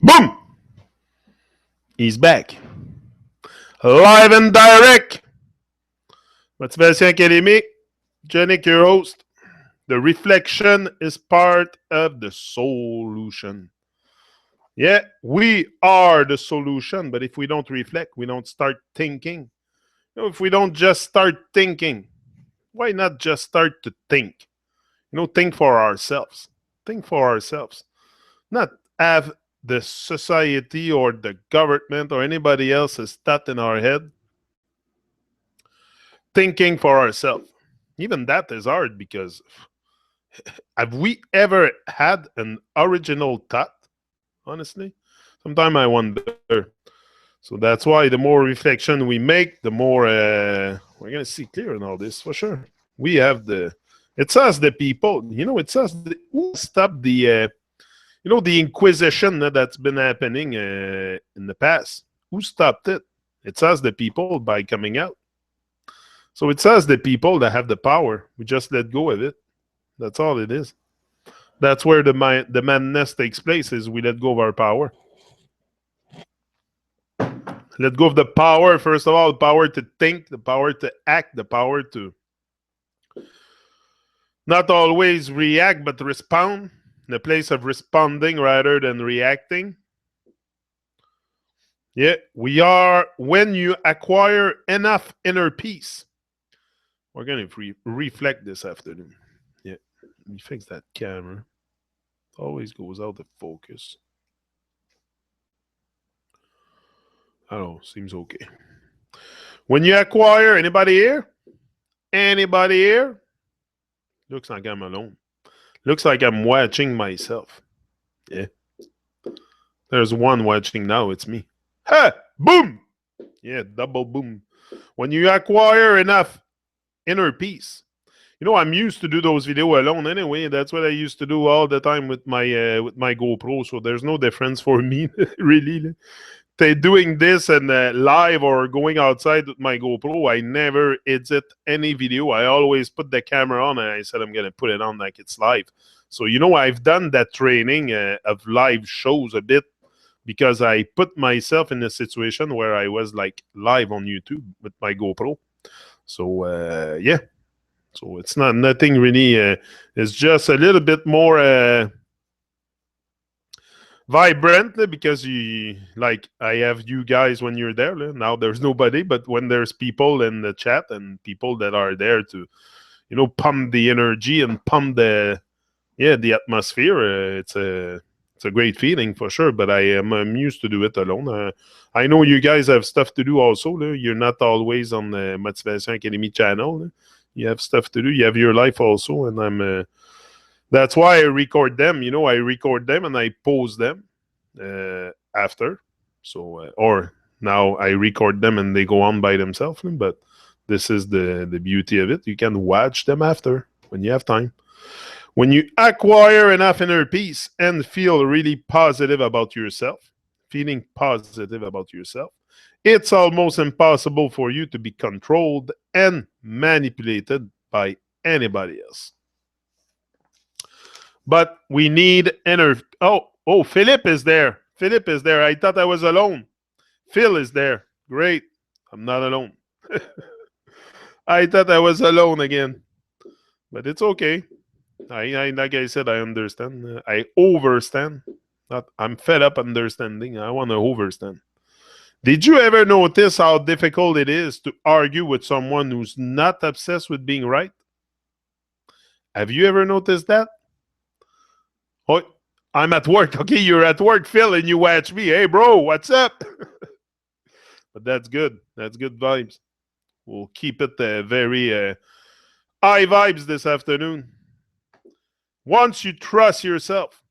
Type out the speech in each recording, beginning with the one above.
Boom! He's back. Live and direct. Motivation Academie. Janick, your host. The reflection is part of the solution. Yeah, we are the solution, but if we don't reflect, we don't start thinking. If we don't just start thinking, why not just start to think? Think for ourselves. Think for ourselves. Not have the society or the government or anybody else's thought in our head. Thinking for ourselves. Even that is hard because have we ever had an original thought? Honestly, sometimes I wonder. So that's why the more reflection we make, the more we're gonna see clear in all this for sure. We have it's us the people. It's us who stopped the Inquisition that's been happening in the past. Who stopped it? It's us the people by coming out. So it's us the people that have the power. We just let go of it. That's all it is. That's where the madness takes place, is we let go of our power. Let go of the power, first of all, the power to think, the power to act, the power to not always react, but respond. In the place of responding rather than reacting. Yeah, we are, when you acquire enough inner peace. We're going to reflect this afternoon. Yeah, let me fix that camera. It always goes out of focus. I don't know, seems okay. When you acquire, anybody here? Anybody here? Looks like I'm alone. Looks like I'm watching myself. Yeah. There's one watching now, it's me. Ha! Boom! Yeah, double boom. When you acquire enough inner peace. I'm used to do those videos alone anyway. That's what I used to do all the time with my GoPro. So there's no difference for me, really. Doing this and live or going outside with my GoPro, I never edit any video. I always put the camera on and I said I'm going to put it on like it's live. So, I've done that training of live shows a bit because I put myself in a situation where I was like live on YouTube with my GoPro. So, yeah. So it's nothing really. It's just a little bit more vibrant because I have you guys when you're there. Now there's nobody, but when there's people in the chat and people that are there to, pump the energy and pump the atmosphere, it's a great feeling for sure. But I'm used to do it alone. I know you guys have stuff to do also. You're not always on the Motivation Academy channel. You have stuff to do. You have your life also, and that's why I record them. I record them and I post them after. So, or now I record them and they go on by themselves. But this is the beauty of it. You can watch them after when you have time. When you acquire enough inner peace and feel really positive about yourself, feeling positive about yourself, it's almost impossible for you to be controlled and manipulated by anybody else. But we need inner... Oh, Philip is there. Philip is there. I thought I was alone. Phil is there. Great. I'm not alone. I thought I was alone again. But it's okay. I like I said, I understand. I overstand. I'm fed up understanding. I want to overstand. Did you ever notice how difficult it is to argue with someone who's not obsessed with being right? Have you ever noticed that? Oh, I'm at work. Okay, you're at work, Phil, and you watch me. Hey, bro, what's up? But that's good. That's good vibes. We'll keep it very high vibes this afternoon. Once you trust yourself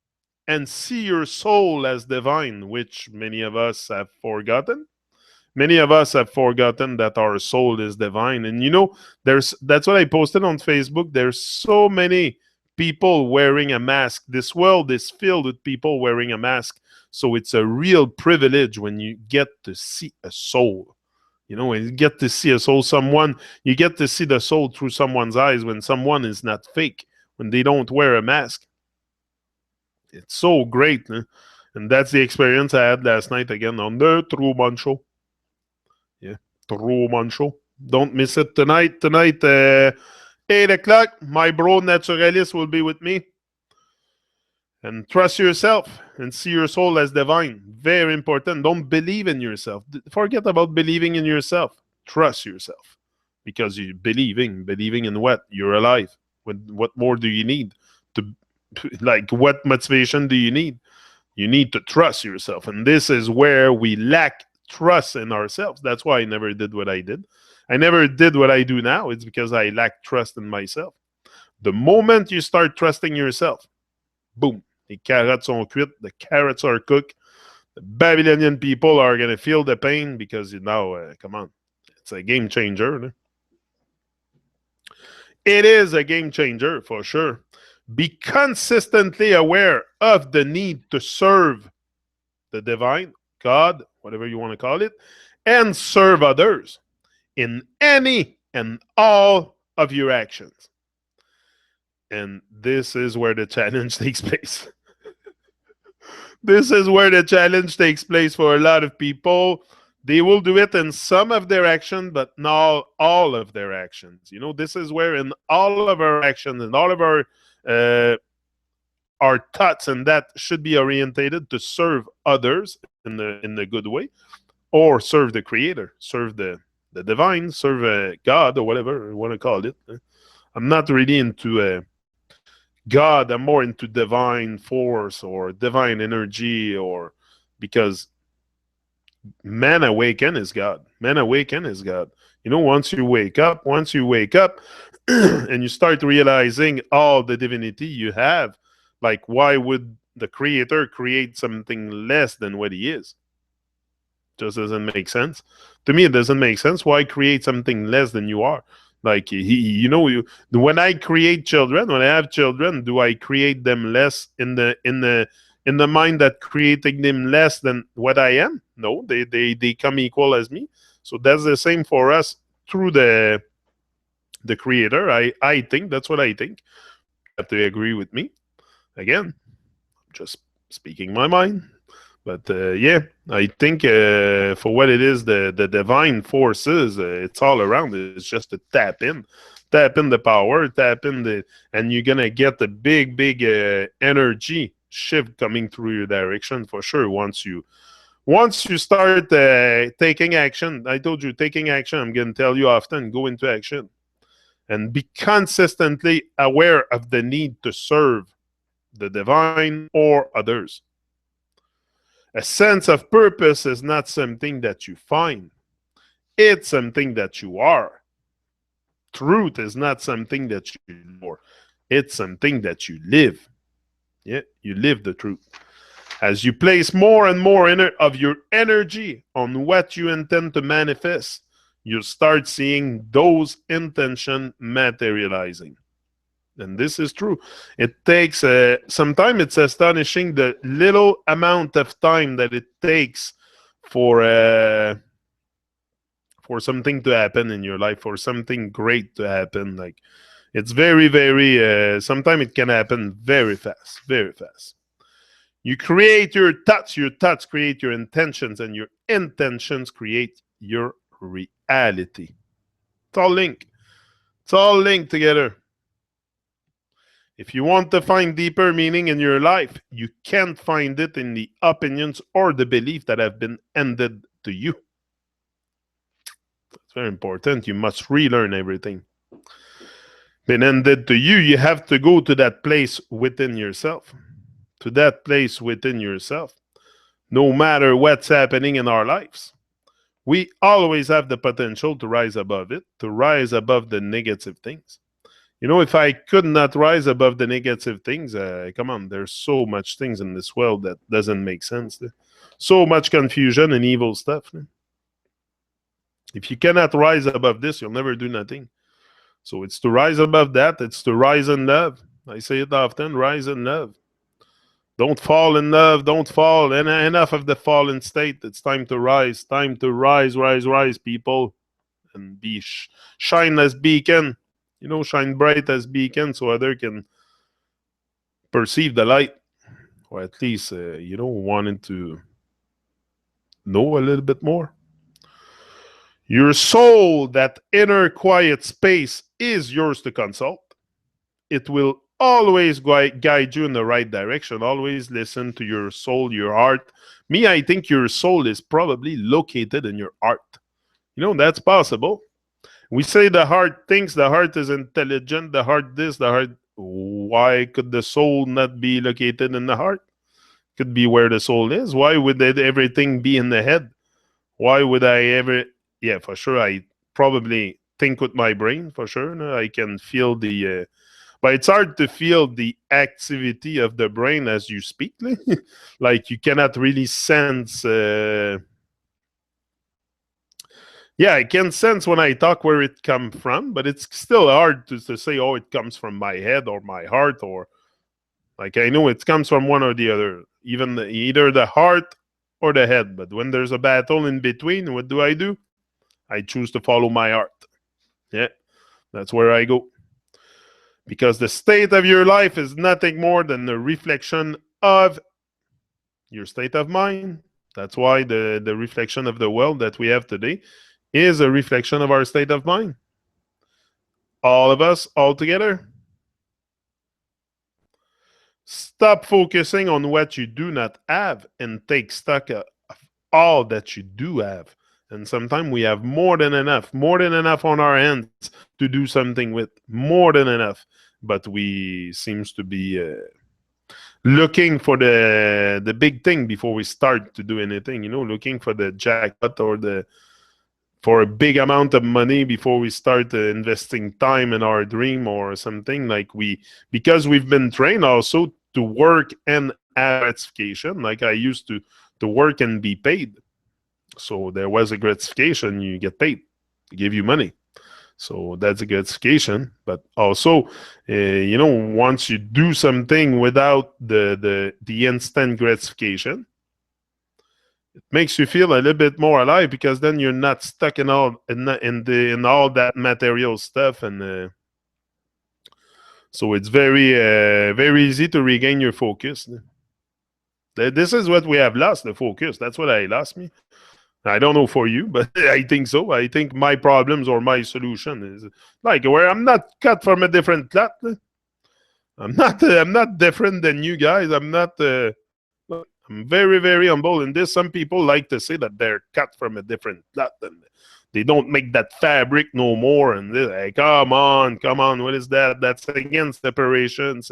and see your soul as divine, which many of us have forgotten. Many of us have forgotten that our soul is divine. And that's what I posted on Facebook. There's so many people wearing a mask. This world is filled with people wearing a mask. So it's a real privilege when you get to see a soul. When you get to see a soul, you get to see the soul through someone's eyes when someone is not fake, when they don't wear a mask. It's so great. Huh? And that's the experience I had last night again on the Truman Show. Yeah, Truman Show. Don't miss it tonight. Tonight, 8 o'clock, my bro Naturalist will be with me. And trust yourself and see your soul as divine. Very important. Don't believe in yourself. Forget about believing in yourself. Trust yourself. Because you're believing in what? You're alive. What more do you need? To like, what motivation do you need? You need to trust yourself. And this is where we lack trust in ourselves. That's why I never did what I did. I never did what I do now. It's because I lack trust in myself. The moment you start trusting yourself, boom, les carottes sont cuites, the carrots are cooked. The Babylonian people are going to feel the pain because, come on, it's a game changer. No? It is a game changer for sure. Be consistently aware of the need to serve the divine, God, whatever you want to call it, and serve others in any and all of your actions. And this is where the challenge takes place. This is where the challenge takes place for a lot of people. They will do it in some of their actions, but not all of their actions. This is where in all of our actions and all of our thoughts, and that should be orientated to serve others in the good way, or serve the Creator, serve the divine, serve God, or whatever you want to call it. I'm not really into God. I'm more into divine force or divine energy, or because man awaken is God. Man awaken is God. Once you wake up, and you start realizing all the divinity you have, like, why would the Creator create something less than what he is? Just doesn't make sense. To me, it doesn't make sense. Why create something less than you are? Like, when I create children, when I have children, do I create them less in the mind that creating them less than what I am? No, they come equal as me. So that's the same for us through the Creator. I think that's what I think. You have to agree with me. Again, just speaking my mind. But yeah, I think for what it is, the divine forces, it's all around. It's just to tap in the power, and you're gonna get the big energy shift coming through your direction for sure. Once you start taking action, I told you, taking action. I'm gonna tell you often, go into action, and be consistently aware of the need to serve the divine or others. A sense of purpose is not something that you find. It's something that you are. Truth is not something that you ignore. It's something that you live. Yeah, you live the truth. As you place more and more of your energy on what you intend to manifest, you start seeing those intentions materializing. And this is true. It takes sometimes it's astonishing the little amount of time that it takes for something to happen in your life, for something great to happen. Like, it's very, very. Sometimes it can happen very fast, very fast. You create your thoughts create your intentions, and your intentions create your reality. It's all linked. It's all linked together. If you want to find deeper meaning in your life, you can't find it in the opinions or the beliefs that have been handed to you. It's very important. You must relearn everything. Been handed to you, you have to go to that place within yourself. To that place within yourself. No matter what's happening in our lives, we always have the potential to rise above it, to rise above the negative things. If I could not rise above the negative things, come on, there's so much things in this world that doesn't make sense. So much confusion and evil stuff. If you cannot rise above this, you'll never do nothing. So it's to rise above that. It's to rise in love. I say it often, rise in love. Don't fall in love. Don't fall. Enough of the fallen state. It's time to rise. Time to rise, people. And shine as beacon. Shine bright as beacon so others can perceive the light. or at least wanting to know a little bit more. Your soul, that inner quiet space, is yours to consult. It will always guide you in the right direction. Always listen to your soul, your heart. Me, I think your soul is probably located in your heart. That's possible. We say the heart thinks, the heart is intelligent, the heart this, the heart. Why could the soul not be located in the heart? Could be where the soul is. Why would everything be in the head? Why would I ever? Yeah, for sure. I probably think with my brain, for sure. No, I can feel but it's hard to feel the activity of the brain as you speak. Like you cannot really sense. Yeah, I can sense when I talk where it comes from, but it's still hard to say, oh, it comes from my head or my heart, or like I know it comes from one or the other, even either the heart or the head. But when there's a battle in between, what do? I choose to follow my heart. Yeah, that's where I go. Because the state of your life is nothing more than a reflection of your state of mind. That's why the reflection of the world that we have today is a reflection of our state of mind. All of us, all together. Stop focusing on what you do not have and take stock of all that you do have. And sometimes we have more than enough on our hands to do something with, more than enough. But we seems to be looking for the big thing before we start to do anything. Looking for the jackpot or for a big amount of money before we start investing time in our dream or something. Because we've been trained also to work and have gratification. Like I used to work and be paid. So there was a gratification, you get paid, they give you money. So that's a gratification. But also, once you do something without the instant gratification, it makes you feel a little bit more alive, because then you're not stuck in all that material stuff, and so it's very easy to regain your focus. This is what we have lost, the focus. That's what I lost me. I don't know for you, but I think so. I think my problems or my solution is like where I'm not cut from a different cloth. I'm not different than you guys. I'm very humble in this. Some people like to say that they're cut from a different cloth and they don't make that fabric no more. And they're like, come on, what is that? That's against separation.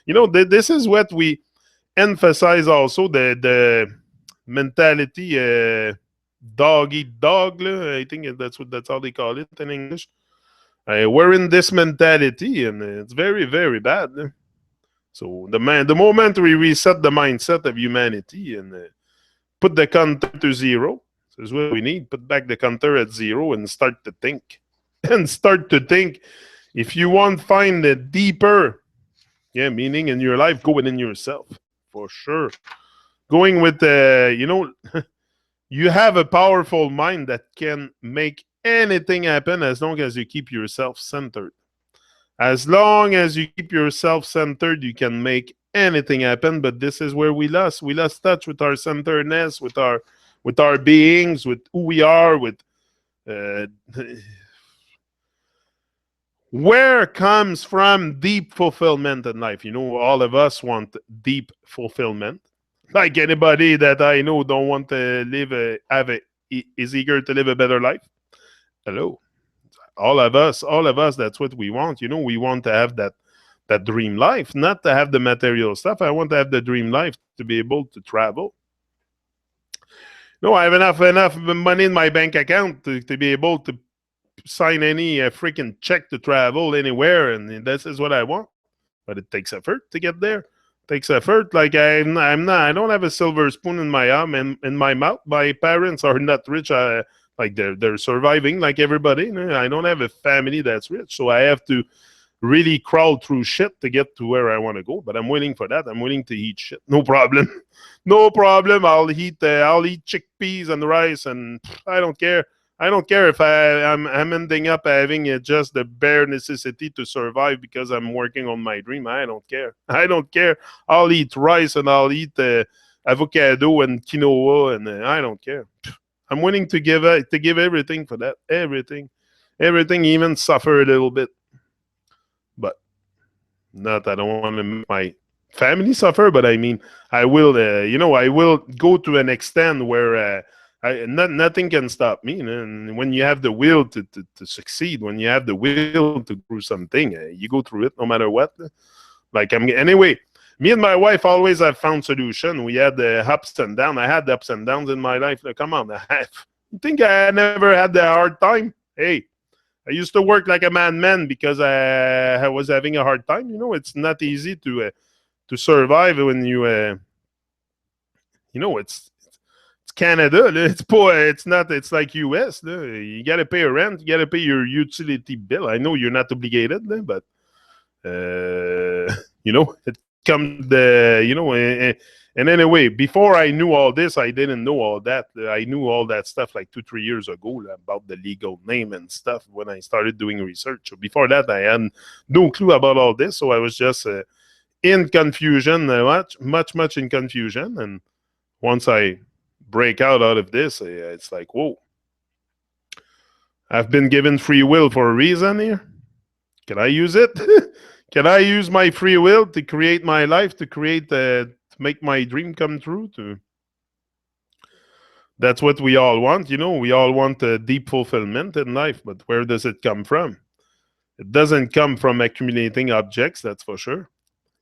This is what we emphasize also, the mentality, dog eat dog. I think that's how they call it in English. We're in this mentality, and it's very, very bad. So the moment we reset the mindset of humanity and put the counter to zero, this is what we need. Put back the counter at zero and start to think. And start to think. If you want to find a deeper, meaning in your life, go within yourself, for sure. Going with you have a powerful mind that can make anything happen as long as you keep yourself centered. As long as you keep yourself centered, you can make anything happen. But this is where we lost touch with our centeredness, with our beings, with who we are, with where comes from deep fulfillment in life. All of us want deep fulfillment. Like anybody that I know don't want to is eager to live a better life. Hello. All of us, that's what we want. We want to have that dream life, not to have the material stuff. I want to have the dream life to be able to travel. I have enough money in my bank account to be able to sign any freaking check to travel anywhere, and this is what I want. But it takes effort to get there. Takes effort. Like I don't have a silver spoon in my arm and in my mouth. My parents are not rich. Like they're surviving like everybody. I don't have a family that's rich, so I have to really crawl through shit to get to where I want to go. But I'm willing for that. I'm willing to eat shit. No problem. No problem. I'll eat chickpeas and rice, and I don't care. I don't care if I'm ending up having just the bare necessity to survive because I'm working on my dream. I don't care. I don't care. I'll eat rice and I'll eat avocado and quinoa, and I don't care. I'm willing to give everything for that. Everything, even suffer a little bit, but not. I don't want to make my family suffer, but I mean, I will. I will go to an extent where nothing can stop me. And when you have the will to succeed, when you have the will to go through something, you go through it no matter what. Like anyway. Me and my wife always have found solution. We had the ups and downs. I had the ups and downs in my life. Come on, you think I never had the hard time? Hey, I used to work like a madman because I was having a hard time. It's not easy to survive when it's Canada. It's not. It's like US. You got to pay a rent. You got to pay your utility bill. I know you're not obligated, but it comes and anyway, before I knew all this, I didn't know all that. I knew all that stuff like 2-3 years ago about the legal name and stuff when I started doing research. So before that, I had no clue about all this. So I was just in confusion, much in confusion. And once I break out of this, it's like, whoa, I've been given free will for a reason here. Can I use it? Can I use my free will to create my life, to make my dream come true? That's what we all want. We all want a deep fulfillment in life, but where does it come from? It doesn't come from accumulating objects, that's for sure.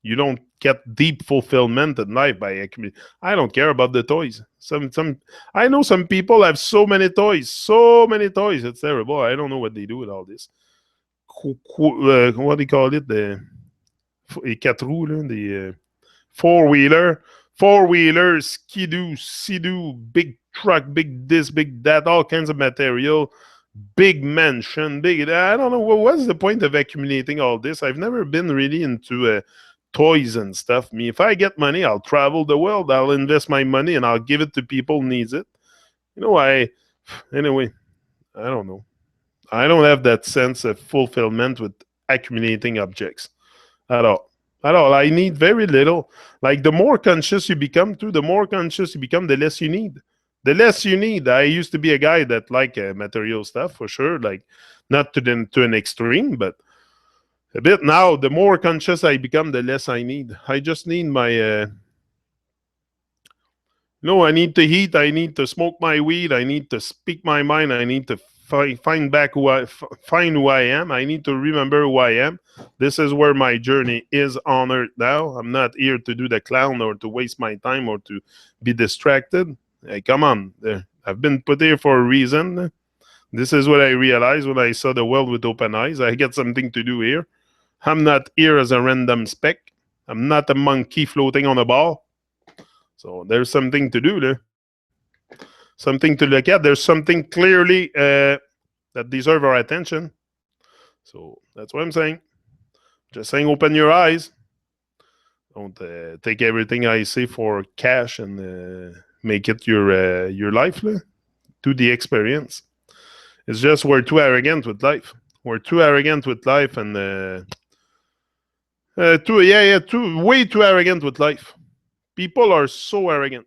You don't get deep fulfillment in life by accumulating. I don't care about the toys. I know some people have so many toys. It's terrible. I don't know what they do with all this. What do you call it? The quatre roues, the four-wheeler, skidoo, sea-doo, big truck, big this, big that, all kinds of material, big mansion, big. I don't know what's the point of accumulating all this. I've never been really into toys and stuff. If I get money, I'll travel the world. I'll invest my money and I'll give it to people who needs it. Anyway, I don't know. I don't have that sense of fulfillment with accumulating objects at all. I need very little. Like the more conscious you become, the less you need. The less you need. I used to be a guy that liked material stuff for sure, like not to an extreme, but a bit now. The more conscious I become, the less I need. I just need my. I need to eat. I need to smoke my weed. I need to speak my mind. I need to find who I am. I need to remember who I am. This is where my journey is on earth now. I'm not here to do the clown or to waste my time or to be distracted. Hey, come on. I've been put here for a reason. This is what I realized when I saw the world with open eyes. I got something to do here. I'm not here as a random speck. I'm not a monkey floating on a ball. So there's something to do there. Something to look at. There's something clearly that deserves our attention. So that's what I'm saying. Just saying, open your eyes. Don't take everything I say for cash and make it your life. Do the experience. It's just we're too arrogant with life. We're too arrogant with life and way too arrogant with life. People are so arrogant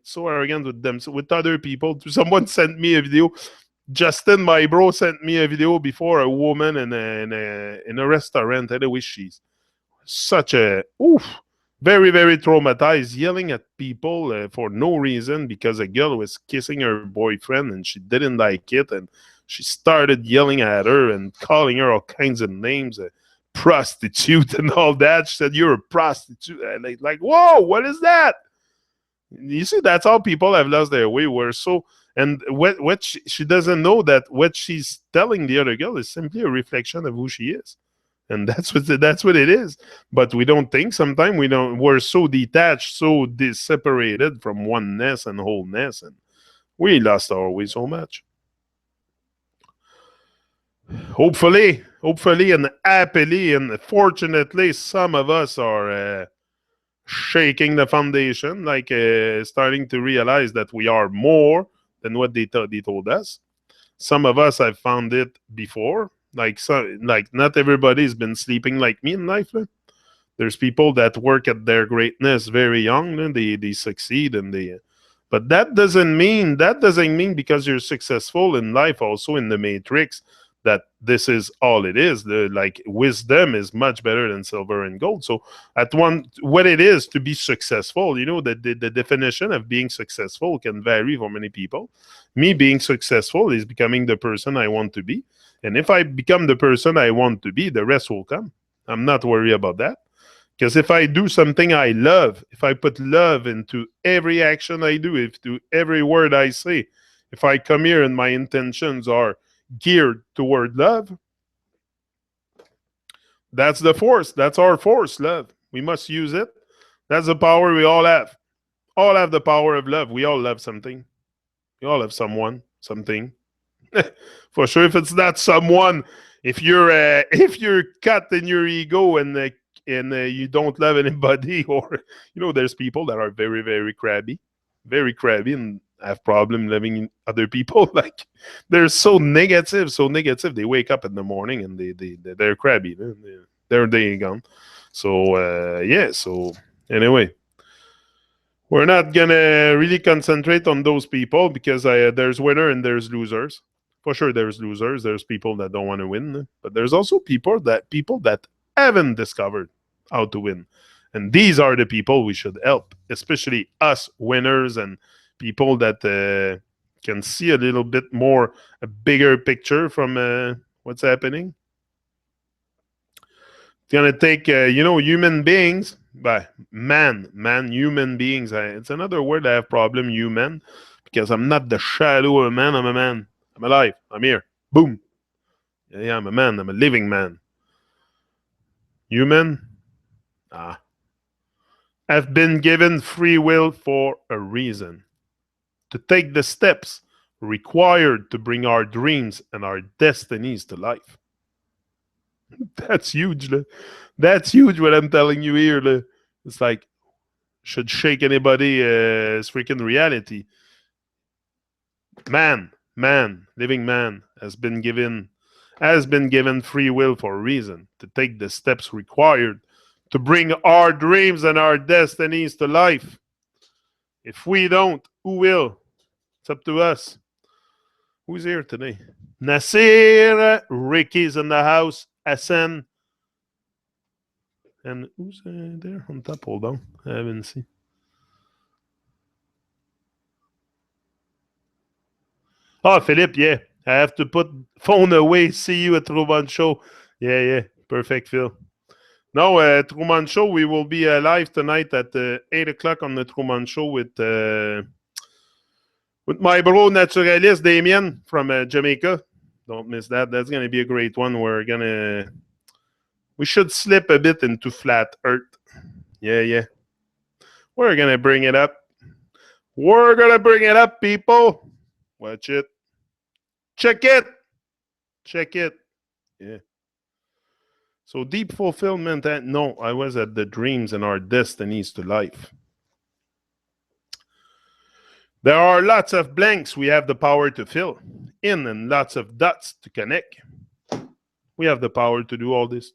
with them, with other people. Someone sent me a video. Justin, my bro, sent me a video before, a woman in a restaurant. Anyway, she's such a very, very traumatized, yelling at people for no reason because a girl was kissing her boyfriend and she didn't like it, and she started yelling at her and calling her all kinds of names, prostitute and all that. She said, "You're a prostitute." And like, whoa, what is that? You see, that's how people have lost their way. And what she doesn't know that what she's telling the other girl is simply a reflection of who she is, and that's what it is. But we don't think. Sometimes we're so detached, so separated from oneness and wholeness, and we lost our way so much. Hopefully, and happily, and fortunately, some of us are shaking the foundation, like starting to realize that we are more than what they told us. Some of us have found it before. Like not everybody's been sleeping like me in life. There's people that work at their greatness very young. They succeed and they. But that doesn't mean because you're successful in life, also in the matrix, that this is all it is. Like wisdom is much better than silver and gold. So what it is to be successful, the definition of being successful can vary for many people. Me being successful is becoming the person I want to be. And if I become the person I want to be, the rest will come. I'm not worried about that. Because if I do something I love, if I put love into every action I do, if to every word I say, if I come here and my intentions are geared toward love, that's the force. That's our force, love. We must use it. That's the power we all have. All have the power of love. We all love something. We all have someone, something. For sure, if it's not someone, if you're cut in your ego and you don't love anybody, or there's people that are very very crabby, and have problem loving other people. Like they're so negative, so negative. They wake up in the morning and they're crabby. They're gone. So yeah. So anyway, we're not gonna really concentrate on those people because there's winner and there's losers. For sure, there's losers. There's people that don't want to win, but there's also people that haven't discovered how to win, and these are the people we should help, especially us winners and people that can see a little bit more, a bigger picture from what's happening. It's gonna take human beings, but human beings. It's another word I have problem, human, because I'm not the shadow of a man. I'm a man. I'm alive. I'm here. Boom. Yeah, I'm a man. I'm a living man. Human. Have been given free will for a reason. To take the steps required to bring our dreams and our destinies to life. That's huge. That's huge what I'm telling you here. It's like, should shake anybody's freaking reality. Living man has been given free will for a reason, to take the steps required to bring our dreams and our destinies to life. If we don't, who will? It's up to us. Who's here today? Nasir, Ricky's in the house, Hassan. And who's there on top? Hold on. I haven't seen. Oh, Philippe, yeah. I have to put phone away. See you at Truman Show. Yeah. Perfect, Phil. No, Truman Show, we will be live tonight at 8 o'clock on the Truman Show with my bro naturalist Damien from Jamaica. Don't miss that. That's going to be a great one. We should slip a bit into flat earth. Yeah. We're going to bring it up. We're going to bring it up, people. Watch it. Check it. Yeah. So deep fulfillment. No, I was at the dreams and our destinies to life. There are lots of blanks we have the power to fill in and lots of dots to connect. We have the power to do all this,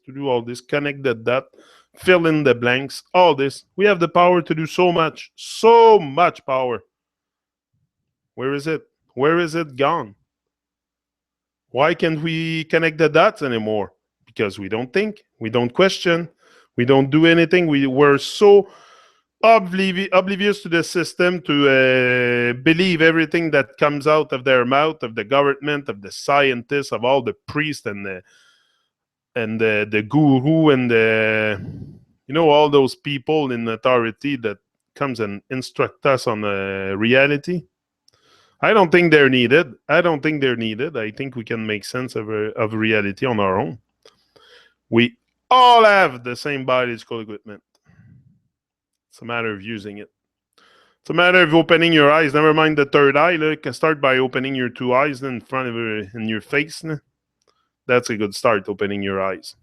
connect the dot, fill in the blanks, all this. We have the power to do so much power. Where is it? Where is it gone? Why can't we connect the dots anymore? Because we don't think, we don't question, we don't do anything. We're so oblivious to the system to believe everything that comes out of their mouth, of the government, of the scientists, of all the priests and the guru and all those people in authority that comes and instruct us on reality. I don't think they're needed. I think we can make sense of reality on our own. We all have the same biological equipment. It's a matter of using it. It's a matter of opening your eyes. Never mind the third eye. You can start by opening your two eyes in front of in your face. That's a good start, opening your eyes.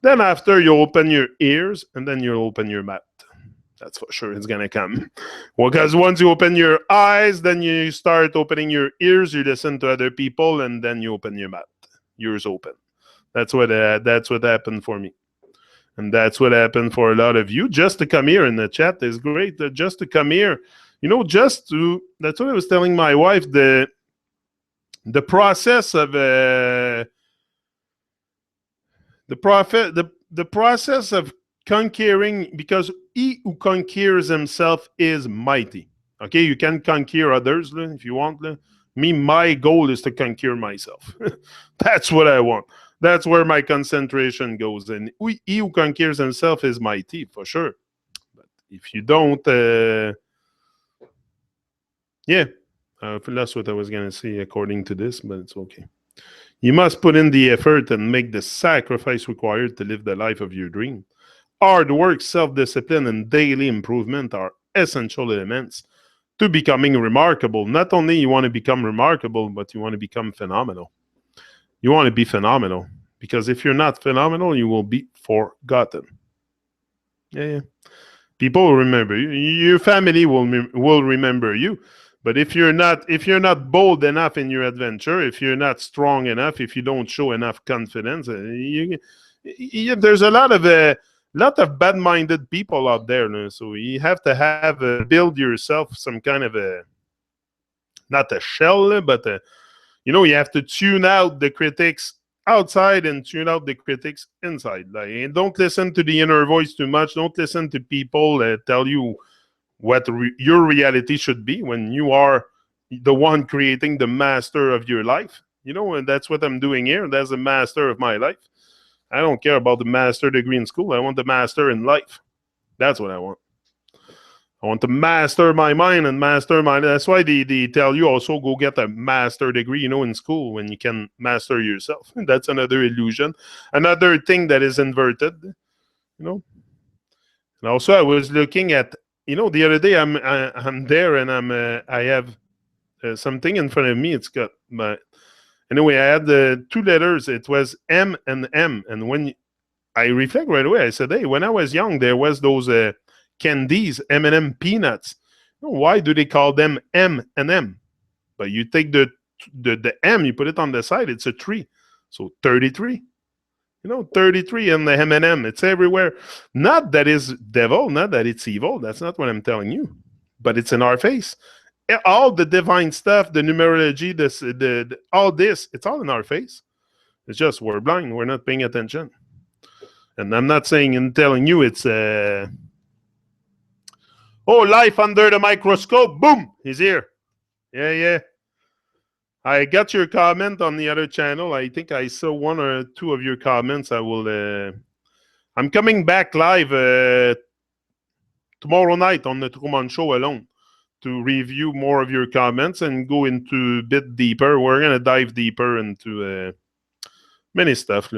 Then after, you open your ears, and then you open your mouth. That's for sure. It's gonna come. Well, because once you open your eyes, then you start opening your ears. You listen to other people, and then you open your mouth. Yours open. That's what happened for me, and that's what happened for a lot of you. Just to come here in the chat is great. Just to come here, just to. That's what I was telling my wife. The process of the process of conquering, because he who conquers himself is mighty. Okay, you can conquer others if you want. Me, my goal is to conquer myself. That's what I want. That's where my concentration goes. And he who conquers himself is mighty, for sure. But if you don't, that's what I was going to say according to this, but it's okay. You must put in the effort and make the sacrifice required to live the life of your dream. Hard work, self-discipline, and daily improvement are essential elements to becoming remarkable. Not only you want to become remarkable, but you want to become phenomenal. You want to be phenomenal. Because if you're not phenomenal, you will be forgotten. Yeah. People will remember you. Your family will remember you. But if you're not bold enough in your adventure, if you're not strong enough, if you don't show enough confidence, there's a lot of bad-minded people out there. So you have to build yourself some kind of not a shell, but you have to tune out the critics outside and tune out the critics inside. Like, don't listen to the inner voice too much. Don't listen to people that tell you what your reality should be when you are the one creating the master of your life. And that's what I'm doing here. That's the master of my life. I don't care about the master degree in school. I want the master in life. That's what I want. I want to master my mind and master my... That's why they tell you also go get a master degree, in school, when you can master yourself. That's another illusion. Another thing that is inverted, And also I was looking at, the other day I'm there and I have something in front of me. It's got anyway, I had the two letters. It was M and M. And when I reflect right away, I said, hey, when I was young, there was those candies, M&M peanuts. Why do they call them M and M? But you take the M, you put it on the side, it's a 3. So 33. 33 and the M&M. It's everywhere. Not that it's devil, not that it's evil. That's not what I'm telling you. But it's in our face. All the divine stuff, the numerology, all this, it's all in our face. It's just we're blind. We're not paying attention. And I'm not saying and telling you it's... life under the microscope. Boom! He's here. Yeah. I got your comment on the other channel. I think I saw one or two of your comments. I'm coming back live tomorrow night on the Truman Show alone to review more of your comments and go into a bit deeper. We're going to dive deeper into many stuff.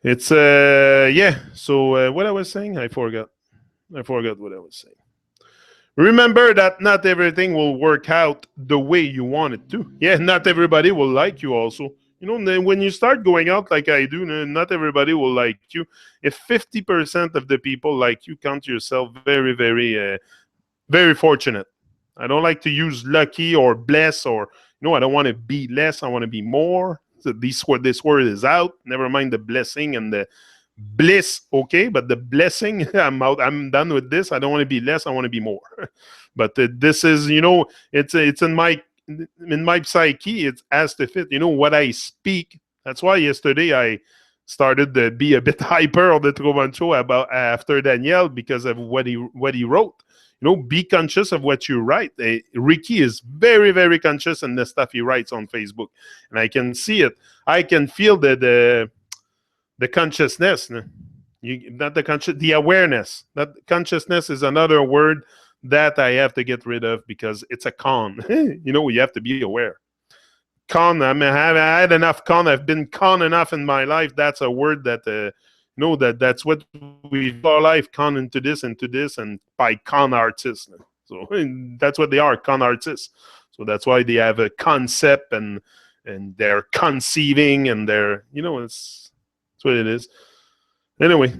It's, So what I was saying, I forgot what I was saying. Remember that not everything will work out the way you want it to. Yeah, not everybody will like you also. When you start going out like I do, not everybody will like you. If 50% of the people like you, count yourself very, very, very fortunate. I don't like to use lucky or bless or, I don't want to be less. I want to be more. So this word is out. Never mind the blessing and the bliss, okay, but the blessing, I'm out. I'm done with this. I don't want to be less. I want to be more. But this is, it's in my psyche. It has to fit. What I speak. That's why yesterday I started to be a bit hyper on the Truman Show after Daniel because of what he wrote. Be conscious of what you write. Ricky is very, very conscious in the stuff he writes on Facebook, and I can see it. I can feel the consciousness, the awareness. That consciousness is another word that I have to get rid of because it's a con. You have to be aware. Con. I had enough con. I've been con enough in my life. That's a word that that's what we call life. Con into this, and by con artists. So that's what they are, con artists. So that's why they have a concept and they're conceiving and they're it's. That's what it is. Anyway,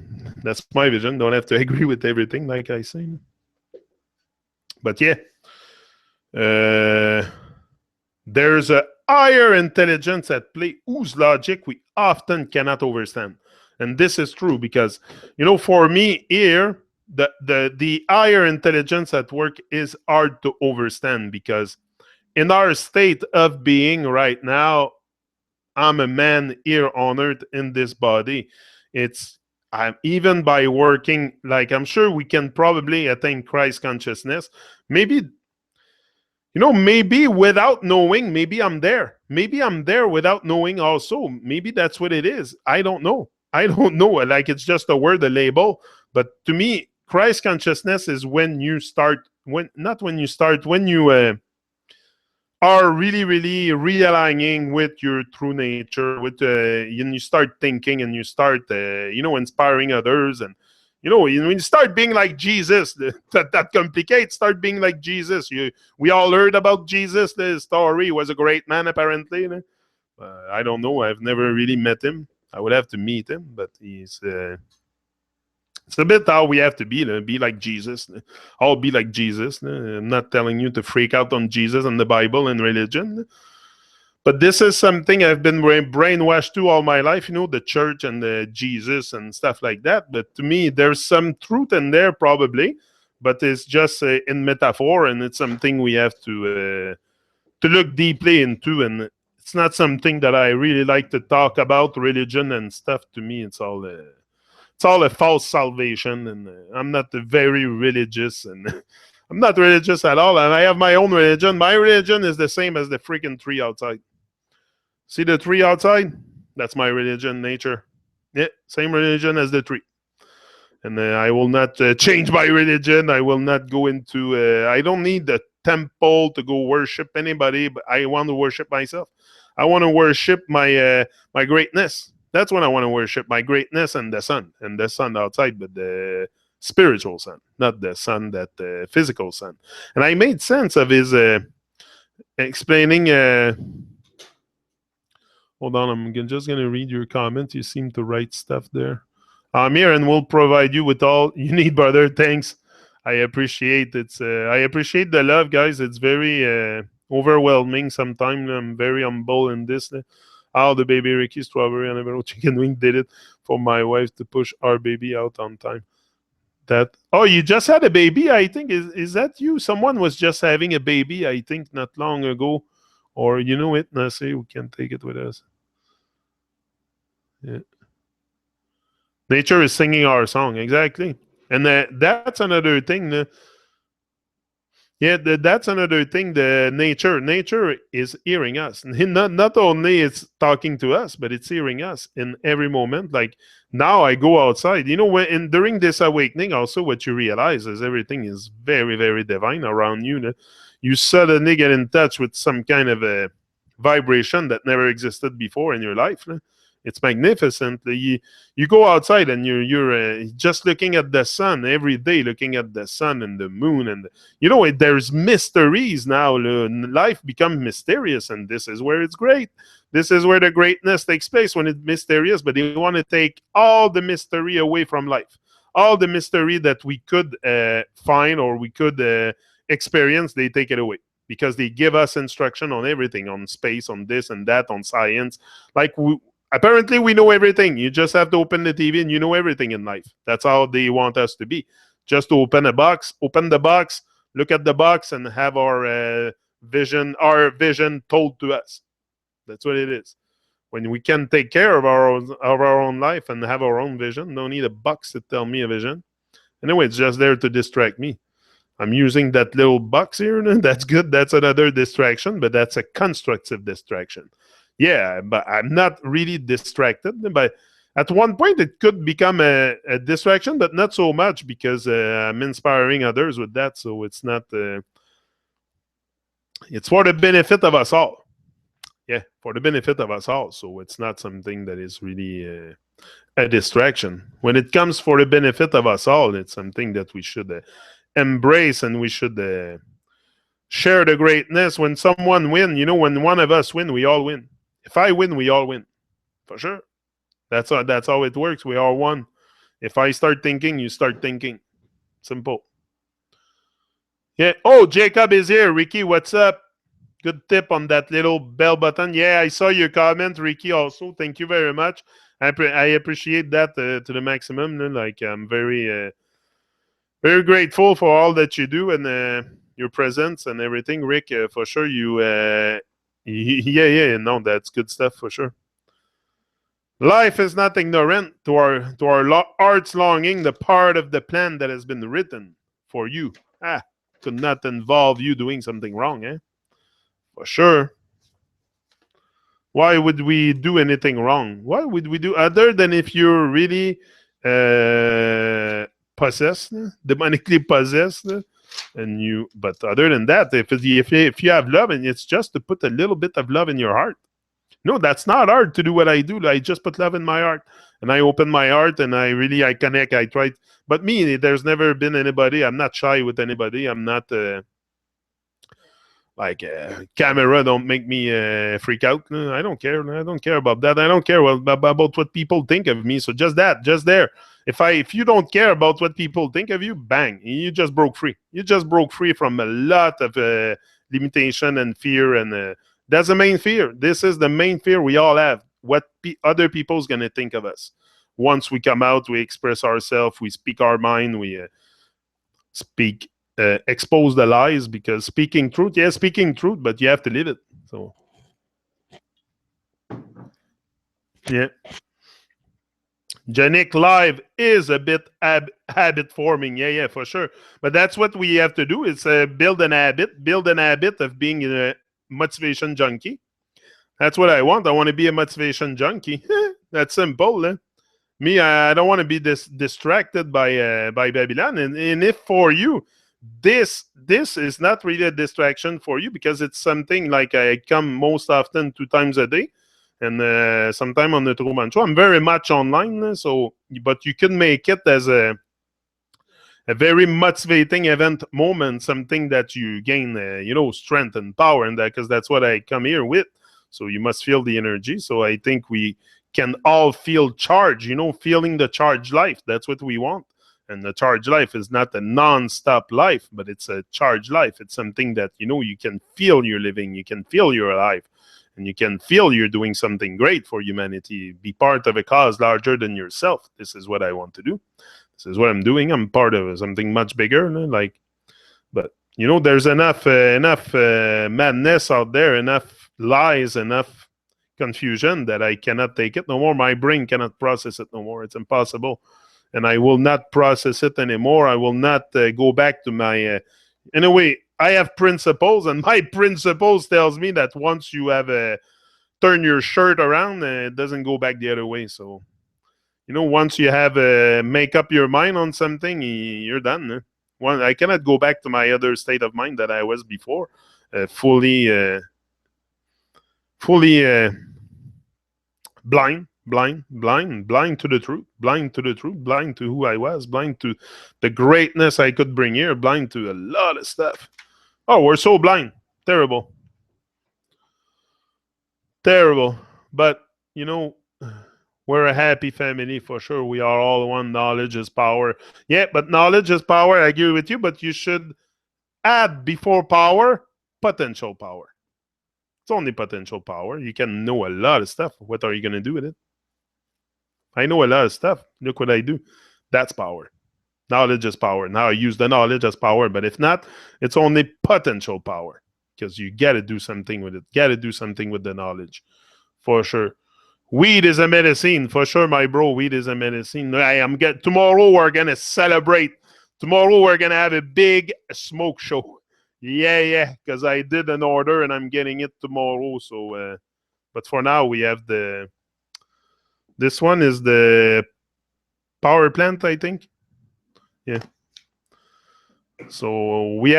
that's my vision. Don't have to agree with everything, like I say. But yeah, uh, there's a higher intelligence at play whose logic we often cannot understand. And this is true because, for me here, the higher intelligence at work is hard to understand because in our state of being right now, I'm a man here on earth in this body. It's even by working, like I'm sure we can probably attain Christ consciousness. Maybe maybe without knowing, maybe I'm there. Maybe I'm there without knowing also. Maybe that's what it is. I don't know. I don't know. Like it's just a word, a label. But to me, Christ consciousness is when you start, not when you start, when you are really, really realigning with your true nature, with you start thinking and you start, inspiring others, and when you start being like Jesus, that complicates. Start being like Jesus. We all heard about Jesus. The story. He was a great man, apparently. I don't know. I've never really met him. I would have to meet him, but he's. It's a bit how we have to be like Jesus. All be like Jesus. I'm not telling you to freak out on Jesus and the Bible and religion. But this is something I've been brainwashed to all my life, the church and the Jesus and stuff like that. But to me, there's some truth in there probably, but it's just in metaphor, and it's something we have to look deeply into. And it's not something that I really like to talk about, religion and stuff. To me, it's all a false salvation, and I'm not very religious, and I'm not religious at all, and I have my own religion. My religion is the same as the freaking tree outside. See the tree outside? That's my religion, nature. Yeah, same religion as the tree. And I will not change my religion. I will not go into, I don't need the temple to go worship anybody, but I want to worship myself. I want to worship my greatness. That's what I want to worship, my greatness and the sun. And the sun outside, but the spiritual sun, not the sun, that physical sun. And I made sense of his explaining. Hold on, I'm just going to read your comments. You seem to write stuff there. I'm here and we'll provide you with all you need, brother. Thanks. I appreciate it. I appreciate the love, guys. It's very overwhelming sometimes. I'm very humble in this. How the baby Ricky Strawberry and Everett Chicken Wing did it for my wife to push our baby out on time. You just had a baby, I think. Is that you? Someone was just having a baby, I think, not long ago. Or it, Nasi, we can take it with us. Yeah. Nature is singing our song, exactly. And that's another thing. Yeah, that's another thing. The nature is hearing us. Not only it's talking to us, but it's hearing us in every moment. Like now, I go outside. During this awakening, also what you realize is everything is very, very divine around you. You suddenly get in touch with some kind of a vibration that never existed before in your life. It's magnificent. You go outside and you're just looking at the sun every day, looking at the sun and the moon, and there's mysteries now. Life becomes mysterious, and this is where it's great. This is where the greatness takes place, when it's mysterious. But they want to take all the mystery away from life, all the mystery that we could find or we could experience. They take it away because they give us instruction on everything, on space, on this and that, on science. Apparently, we know everything. You just have to open the TV and you know everything in life. That's how they want us to be. Just to open the box, look at the box, and have our vision told to us. That's what it is. When we can take care of our own life and have our own vision, no need a box to tell me a vision. Anyway, it's just there to distract me. I'm using that little box here. That's good. That's another distraction, but that's a constructive distraction. Yeah, but I'm not really distracted. But at one point, it could become a distraction, but not so much because I'm inspiring others with that. So it's not. It's for the benefit of us all. Yeah, for the benefit of us all. So it's not something that is really a distraction. When it comes for the benefit of us all, it's something that we should embrace, and we should share the greatness. When someone wins, when one of us win, we all win. If I win, we all win. For sure. That's how it works. We are one. If I start thinking, you start thinking. Simple. Yeah. Oh, Jacob is here. Ricky, what's up? Good tip on that little bell button. Yeah, I saw your comment, Ricky, also. Thank you very much. I appreciate that to the maximum. Like, I'm very grateful for all that you do and your presence and everything. Rick, for sure, yeah, no, that's good stuff for sure. Life is not ignorant to our heart's longing, the part of the plan that has been written for you. Could not involve you doing something wrong, eh? For sure. Why would we do anything wrong? Why would we do other than if you're really possessed, demonically possessed, and you? But other than that, if you have love, and it's just to put a little bit of love in your heart. No, that's not hard to do what I do. I just put love in my heart, and I open my heart, and I connect. I try, but me, there's never been anybody. I'm not shy with anybody. I'm not. Camera don't make me freak out. I don't care. I don't care about that. I don't care about what people think of me. So just there. If you don't care about what people think of you, bang, you just broke free. You just broke free from a lot of limitation and fear, and that's the main fear. This is the main fear we all have. What other people's gonna think of us? Once we come out, we express ourselves, we speak our mind, we speak. Expose the lies, because speaking truth, but you have to live it. So, yeah. Genic Live is a bit habit forming. Yeah, for sure. But that's what we have to do is build an habit of being a motivation junkie. That's what I want. I want to be a motivation junkie. That's simple. Eh? Me, I don't want to be distracted by Babylon. And if for you, this is not really a distraction for you, because it's something like I come most often 2 times a day, and sometime on the Truman Show. I'm very much online, so but you can make it as a very motivating event moment, something that you gain, strength and power, and that because that's what I come here with. So you must feel the energy. So I think we can all feel charge. Feeling the charged life. That's what we want. And the charged life is not a non-stop life, but it's a charged life. It's something that, you can feel you're living, you can feel you're alive, and you can feel you're doing something great for humanity. Be part of a cause larger than yourself. This is what I want to do. This is what I'm doing. I'm part of something much bigger. But, there's enough madness out there, enough lies, enough confusion that I cannot take it no more. My brain cannot process it no more. It's impossible. And I will not process it anymore. I will not go back to my... Anyway, I have principles, and my principles tells me that once you have turn your shirt around, it doesn't go back the other way. So, once you have make up your mind on something, you're done. I cannot go back to my other state of mind that I was before, fully blind to the truth, blind to who I was, blind to the greatness I could bring here, blind to a lot of stuff. Oh, we're so blind. Terrible. But, we're a happy family for sure. We are all one. Knowledge is power. Yeah, but knowledge is power. I agree with you, but you should add before power, potential power. It's only potential power. You can know a lot of stuff. What are you going to do with it? I know a lot of stuff. Look what I do. That's power. Knowledge is power. Now I use the knowledge as power, but if not, it's only potential power, because you got to do something with it. Got to do something with the knowledge, for sure. Weed is a medicine, for sure, my bro. Weed is a medicine. Tomorrow we're gonna celebrate. Tomorrow we're gonna have a big smoke show. Yeah, because I did an order and I'm getting it tomorrow. So, but for now we have this one is the power plant, I think. Yeah. So we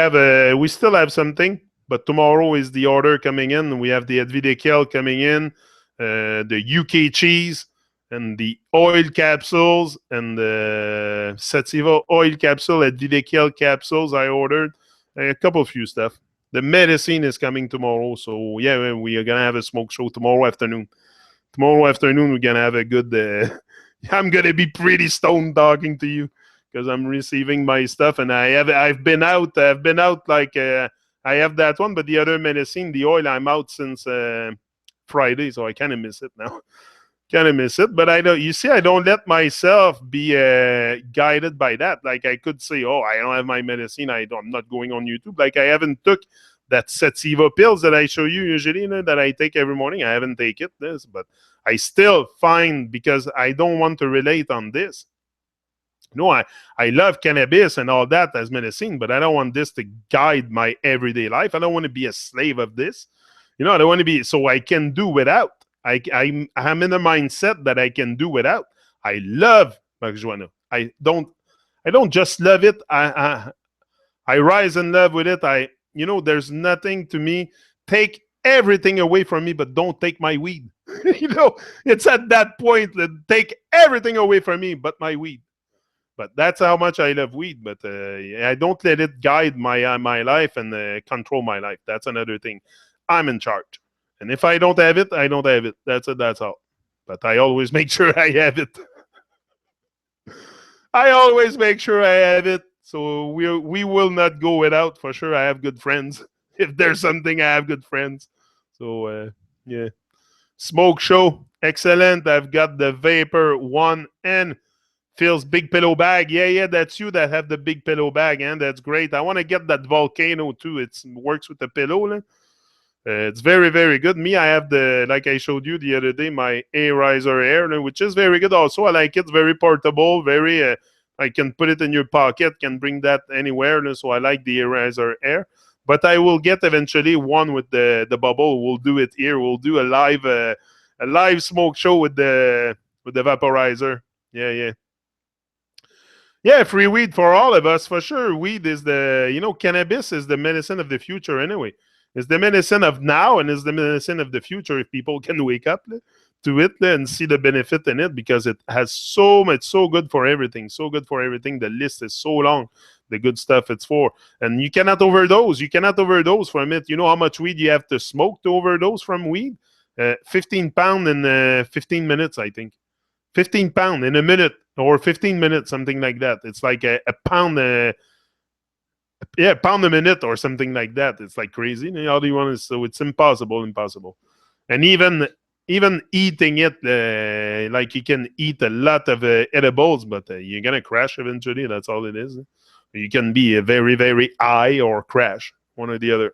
still have something, but tomorrow is the order coming in. We have the Advidekel coming in, the UK cheese, and the oil capsules, and the Sativa oil capsule, Advidekel capsules I ordered. A couple few stuff. The medicine is coming tomorrow. So, yeah, we are going to have a smoke show tomorrow afternoon. Tomorrow afternoon, we're going to have a good I'm gonna be pretty stoned talking to you because I'm receiving my stuff, and I've been out. I've been out like I have that one, but the other medicine, the oil, I'm out since Friday, so I kind of miss it now. Kind of miss it, but I don't. You see, I don't let myself be guided by that. Like I could say, "Oh, I don't have my medicine. I'm not going on YouTube." Like I haven't took that sativa pills that I show you usually, that I take every morning. I haven't taken this, but I still find because I don't want to relate on this. I love cannabis and all that as medicine, but I don't want this to guide my everyday life. I don't want to be a slave of this. I don't want to be, so I can do without. I'm in a mindset that I can do without. I love marijuana. I don't just love it. I rise in love with it. There's nothing to me. Take everything away from me, but don't take my weed. It's at that point that take everything away from me, but my weed. But that's how much I love weed. But I don't let it guide my life and control my life. That's another thing. I'm in charge. And if I don't have it, I don't have it. That's it. That's all. But I always make sure I have it. I always make sure I have it. So we will not go without. For sure, I have good friends. If there's something, I have good friends. So, yeah. Smoke show. Excellent. I've got the Vapor one and Phil's big pillow bag. Yeah, that's you that have the big pillow bag, and that's great. I want to get that Volcano too. It works with the pillow. It's very, very good. Me, I have like I showed you the other day, my A-Riser Air, which is very good also. I like it. It's very portable, very, I can put it in your pocket, can bring that anywhere. So I like the A-Riser Air. But I will get eventually one with the bubble. We'll do it here. We'll do a live smoke show with the vaporizer. Yeah. Yeah, free weed for all of us, for sure. Weed is cannabis is the medicine of the future anyway. It's the medicine of now and it's the medicine of the future if people can wake up to it and see the benefit in it because it has so much, so good for everything. So good for everything. The list is so long, the good stuff it's for. And you cannot overdose. You cannot overdose from it. You know how much weed you have to smoke to overdose from weed? 15 pounds in 15 minutes, I think. 15 pounds in a minute or 15 minutes, something like that. It's like a pound, pound a minute or something like that. It's like crazy. All you want is so it's impossible. And even eating it, like you can eat a lot of edibles, but you're gonna crash eventually. That's all it is. You can be a very, very high or crash, one or the other.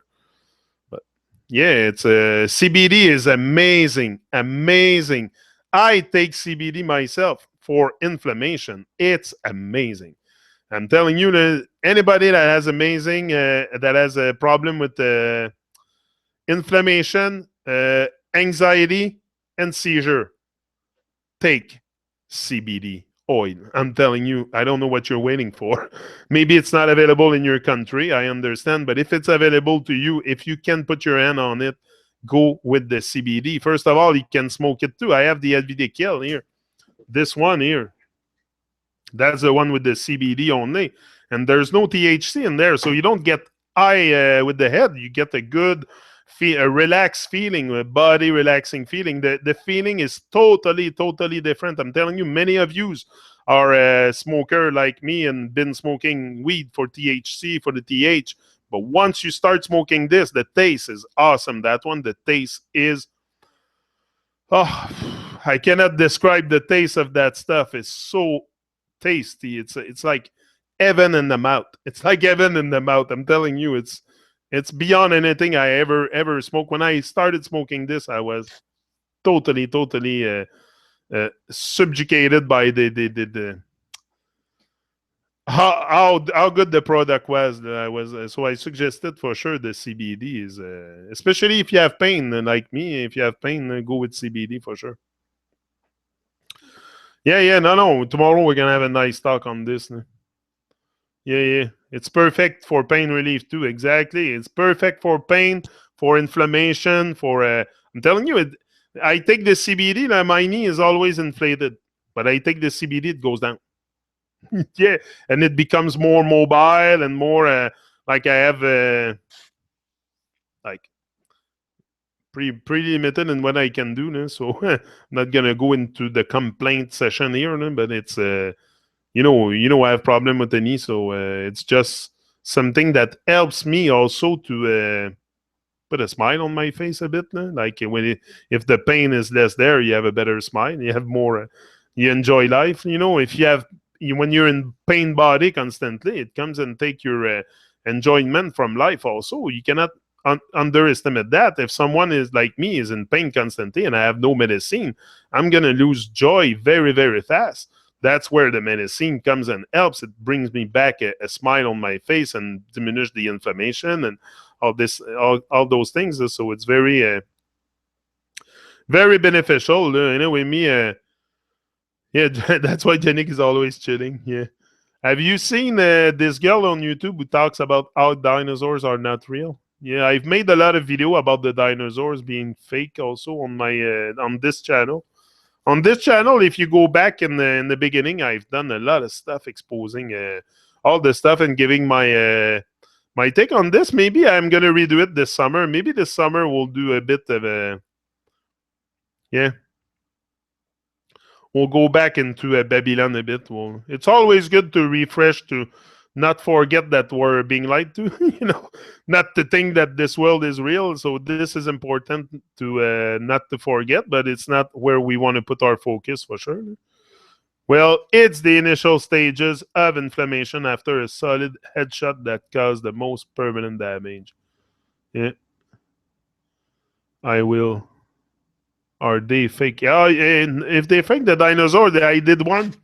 But yeah, it's CBD is amazing. I take CBD myself for inflammation. It's amazing. I'm telling you, that anybody that has a problem with inflammation, anxiety, and seizure, take CBD oil. I'm telling you, I don't know what you're waiting for. Maybe it's not available in your country. I understand, but if it's available to you, if you can put your hand on it, go with the CBD. First of all, you can smoke it too. I have the LVD Kill here. This one here. That's the one with the CBD only. And there's no THC in there. So you don't get high with the head. You get a good, a relaxed feeling, a body relaxing feeling. The feeling is totally, totally different. I'm telling you, many of you are a smoker like me and been smoking weed for THC, for the TH. But once you start smoking this, the taste is awesome. That one, the taste is, I cannot describe the taste of that stuff. It's so tasty. It's like heaven in the mouth. It's like heaven in the mouth. I'm telling you, it's beyond anything I ever smoked. When I started smoking this, I was totally subjugated by the how good the product was. So I suggested for sure the CBD is especially if you have pain like me. If you have pain, go with CBD for sure. Yeah. No. Tomorrow we're gonna have a nice talk on this. Yeah. It's perfect for pain relief too. Exactly. It's perfect for pain, for inflammation, for I'm telling you, I take the CBD. My knee is always inflated, but I take the CBD, it goes down. Yeah, and it becomes more mobile and more like I have like pretty limited in what I can do. No? So I'm not gonna go into the complaint session here, no? But it's I have problem with the knee, so it's just something that helps me also to put a smile on my face a bit. No? Like if the pain is less there, you have a better smile. You have more. You enjoy life. If when you're in pain body constantly, it comes and take your enjoyment from life. Also, you cannot underestimate that. If someone is like me is in pain constantly and I have no medicine, I'm gonna lose joy very very fast. That's where the medicine comes and helps. It brings me back a smile on my face and diminish the inflammation and all those things. So it's very very beneficial. Anyway, me yeah, that's why Janik is always chilling. Yeah. Have you seen this girl on YouTube who talks about how dinosaurs are not real? Yeah, I've made a lot of video about the dinosaurs being fake also on this channel. On this channel, if you go back in the beginning, I've done a lot of stuff exposing all the stuff and giving my take on this. Maybe I'm gonna redo it this summer. Maybe this summer we'll do a bit of a yeah. We'll go back into Babylon a bit. It's always good to refresh to not forget that we're being lied to. Not to think that this world is real. So this is important to not to forget, but it's not where we want to put our focus for sure. Well, it's the initial stages of inflammation after a solid headshot that caused the most permanent damage. Yeah, I will. Are they fake? Yeah, and if they fake the dinosaur, I did one.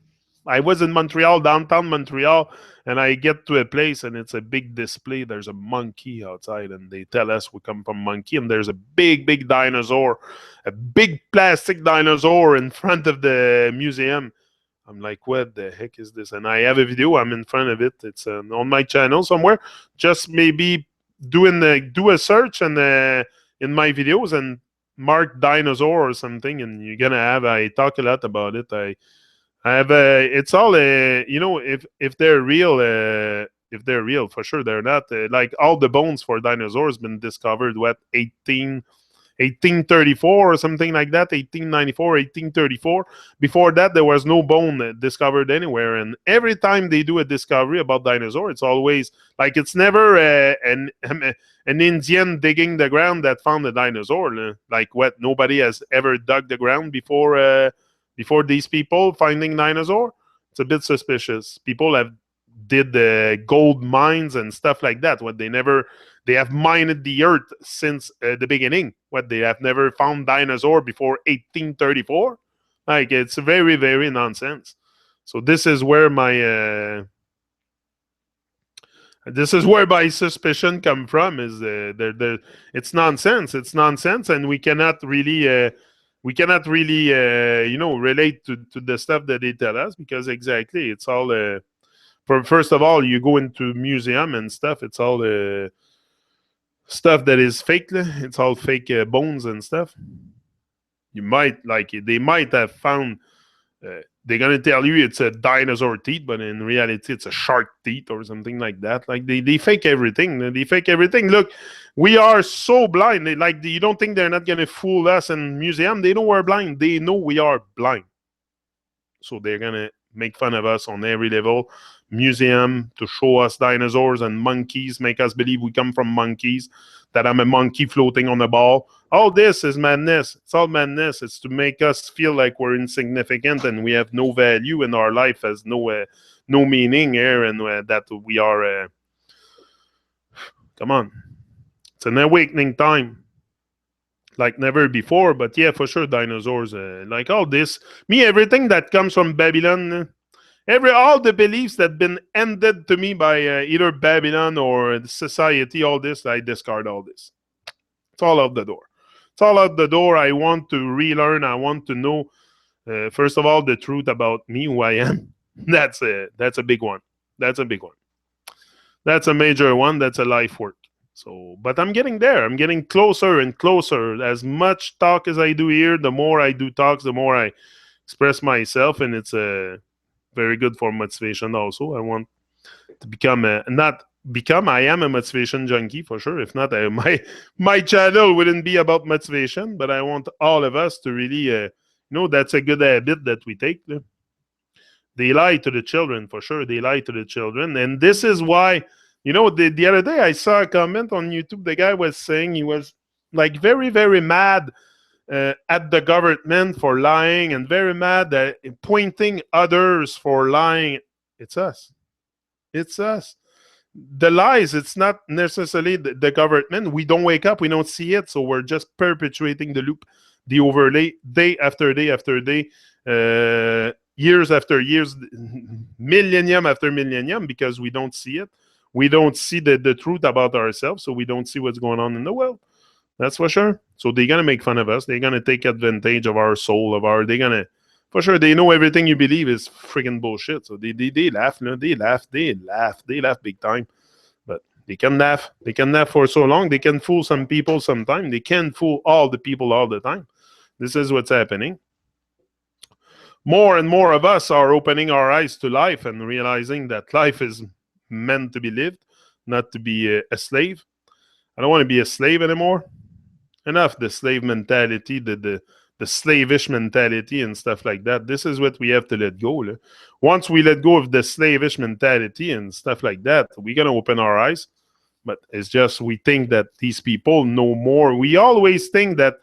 I was in Montreal, downtown Montreal, and I get to a place and it's a big display. There's a monkey outside, and they tell us we come from monkey, and there's a big, big dinosaur, a big plastic dinosaur in front of the museum. I'm like, what the heck is this? And I have a video. I'm in front of it. It's on my channel somewhere. Just maybe do a search and in my videos and mark dinosaur or something, and you're gonna have. I talk a lot about it. I have it's all if they're real for sure they're not like all the bones for dinosaurs been discovered 1834 or something like that, 1894, 1834. Before that, there was no bone discovered anywhere. And every time they do a discovery about dinosaur, it's always like it's never an Indian digging the ground that found a dinosaur. Like what? Nobody has ever dug the ground before these people finding dinosaur. It's a bit suspicious. People have did the gold mines and stuff like that. They have mined the earth since the beginning. They have never found dinosaur before 1834. Like it's very very nonsense. So this is where my suspicion come from. Is it's nonsense. It's nonsense, and we cannot really relate to the stuff that they tell us because exactly it's all. First of all, you go into museum and stuff. It's all stuff that is fake. It's all fake bones and stuff. They might have found. They're gonna tell you it's a dinosaur teeth, but in reality, it's a shark teeth or something like that. Like they fake everything. They fake everything. Look, we are so blind. You don't think they're not gonna fool us in museum? They know we're blind. They know we are blind. So they're gonna make fun of us on every level. Museum to show us dinosaurs and monkeys, make us believe we come from monkeys, that I'm a monkey floating on a ball. All this is madness. It's all madness. It's to make us feel like we're insignificant and we have no value in our life, has no meaning here, and that we are. Come on, it's an awakening time like never before. But yeah, for sure, dinosaurs. Like all this, everything that comes from Babylon. All the beliefs that been ended to me by either Babylon or society, all this, I discard all this. It's all out the door. It's all out the door. I want to relearn. I want to know, first of all, the truth about me, who I am. That's a big one. That's a big one. That's a major one. That's a life work. So, but I'm getting there. I'm getting closer and closer. As much talk as I do here, the more I do talks, the more I express myself, and it's very good for motivation also. I want to become not become. I am a motivation junkie for sure. If not, my channel wouldn't be about motivation. But I want all of us to really, that's a good habit that we take. They lie to the children for sure. They lie to the children, and this is why. The other day I saw a comment on YouTube. The guy was saying he was like very very mad at the government for lying and very mad at pointing others for lying. It's us. It's us. The lies, it's not necessarily the government. We don't wake up, we don't see it, so we're just perpetuating the loop, the overlay, day after day after day, years after years, millennium after millennium, because we don't see it. We don't see the truth about ourselves, so we don't see what's going on in the world. That's for sure. So they're gonna make fun of us. They're gonna take advantage of our soul, they're gonna, for sure. They know everything you believe is freaking bullshit. So they laugh, they laugh big time. But they can laugh. They can laugh for so long. They can fool some people sometime. They can't fool all the people all the time. This is what's happening. More and more of us are opening our eyes to life and realizing that life is meant to be lived, not to be a slave. I don't want to be a slave anymore. Enough the slave mentality, the slavish mentality and stuff like that. This is what we have to let go. Once we let go of the slavish mentality and stuff like that, we're going to open our eyes. But it's just we think that these people know more. We always think that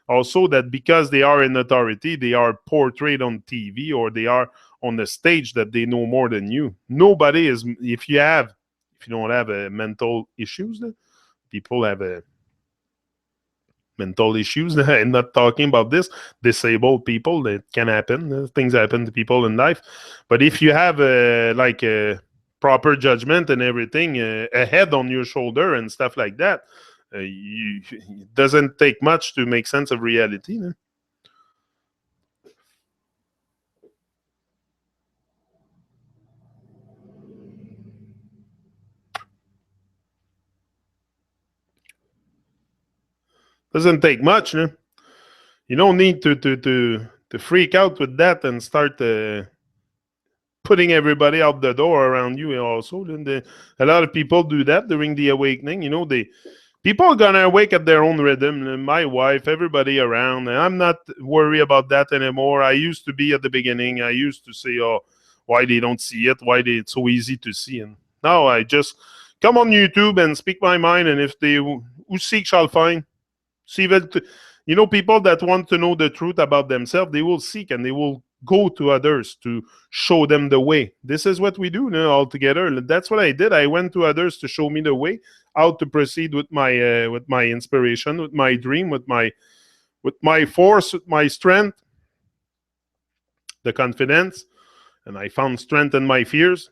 also that because they are in authority, they are portrayed on TV or they are on the stage, that they know more than you. Nobody is. If you don't have mental issues, people have mental issues. I'm not talking about this. Disabled people, that can happen. Things happen to people in life. But if you have a proper judgment and everything, a head on your shoulder and stuff like that, it doesn't take much to make sense of reality. Doesn't take much. You don't need to freak out with that and start putting everybody out the door around you. Also, a lot of people do that during the awakening. People are gonna awake at their own rhythm. My wife, everybody around. I'm not worried about that anymore. I used to be at the beginning. I used to say, "Oh, why they don't see it? Why it's so easy to see?" And now I just come on YouTube and speak my mind. And if they who seek shall find. See that, people that want to know the truth about themselves, they will seek and they will go to others to show them the way. This is what we do now all together. That's what I did. I went to others to show me the way, how to proceed with my inspiration, with my dream, with my force, with my strength, the confidence. And I found strength in my fears.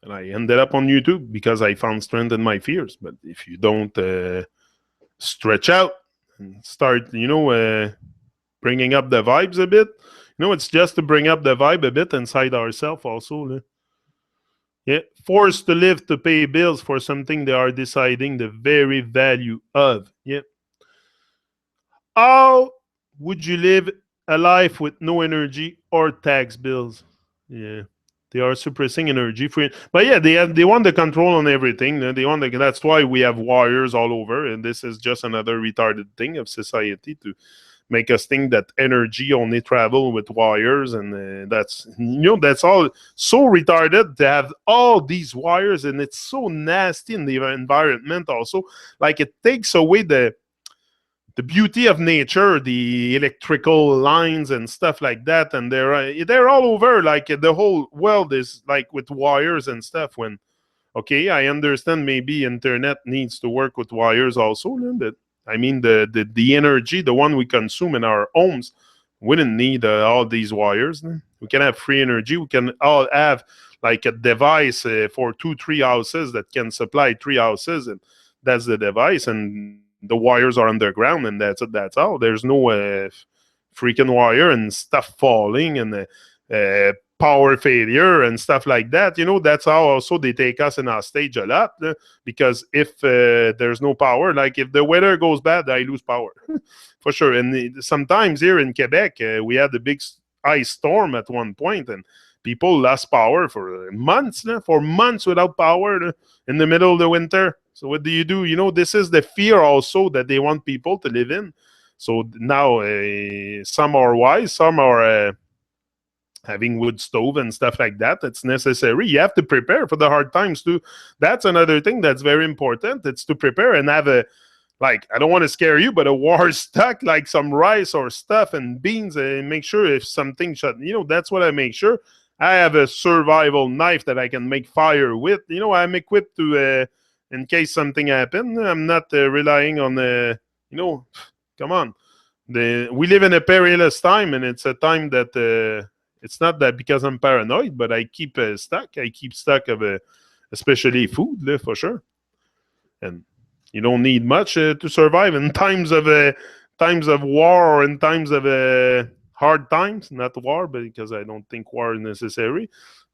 And I ended up on YouTube because I found strength in my fears. But if you don't stretch out and start, bringing up the vibes a bit, it's just to bring up the vibe a bit inside ourselves also. Yeah, forced to live to pay bills for something they are deciding the very value of. Yeah. How would you live a life with no energy or tax bills? Yeah. They are suppressing energy for it. But yeah, they want the control on everything. That's why we have wires all over, and this is just another retarded thing of society to make us think that energy only travel with wires, and that's all so retarded to have all these wires, and it's so nasty in the environment also. Like it takes away the beauty of nature, the electrical lines and stuff like that, and they're all over. Like the whole world is like with wires and stuff. When okay, I understand maybe internet needs to work with wires also, but I mean the energy, the one we consume in our homes, we didn't need all these wires. We can have free energy. We can all have like a device for 2-3 houses that can supply 3 houses, and that's the device, and the wires are underground, and that's all. There's no freaking wire and stuff falling and power failure and stuff like that. That's how also they take us in our stage a lot, because if there's no power, like if the weather goes bad, I lose power for sure. And sometimes here in Quebec, we had a big ice storm at one point, and people lost power for months, without power in the middle of the winter. So what do? You know, this is the fear also that they want people to live in. So now some are wise, some are having wood stove and stuff like that. It's necessary. You have to prepare for the hard times too. That's another thing that's very important. It's to prepare and have a, like, I don't want to scare you, but a war stock, like some rice or stuff and beans, and make sure if something shut, that's what I make sure. I have a survival knife that I can make fire with. I'm equipped to, in case something happens. I'm not relying on, come on. We live in a perilous time, and it's a time that it's not that because I'm paranoid, but I keep stock. I keep stock of especially food, for sure. And you don't need much to survive in times of war or in times of hard times. Not war, but because I don't think war is necessary.